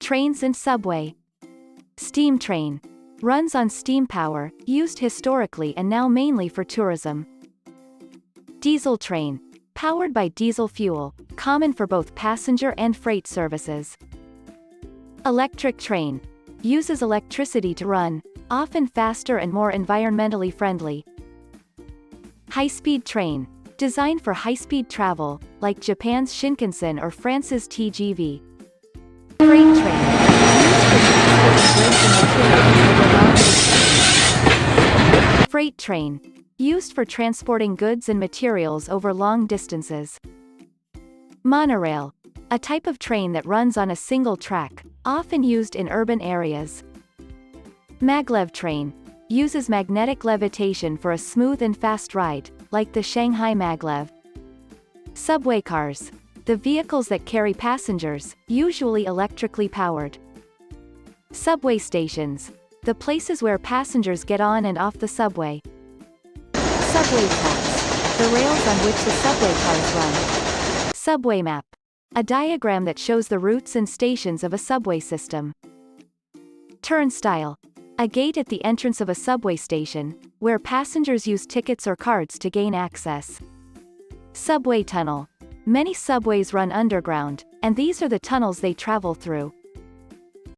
Trains and subway. Steam train. Runs on steam power, used historically and now mainly for tourism. Diesel train. Powered by diesel fuel, common for both passenger and freight services. Electric train. Uses electricity to run, often faster and more environmentally friendly. High-speed train. Designed for high-speed travel, like Japan's Shinkansen or France's TGV. Freight train. Freight train. Used for transporting goods and materials over long distances. Monorail. A type of train that runs on a single track, often used in urban areas. Maglev train. Uses magnetic levitation for a smooth and fast ride, like the Shanghai Maglev. Subway cars. The vehicles that carry passengers, usually electrically powered. Subway stations. The places where passengers get on and off the subway. Subway tracks. The rails on which the subway cars run. Subway map. A diagram that shows the routes and stations of a subway system. Turnstile. A gate at the entrance of a subway station, where passengers use tickets or cards to gain access. Subway tunnel. Many subways run underground, and these are the tunnels they travel through.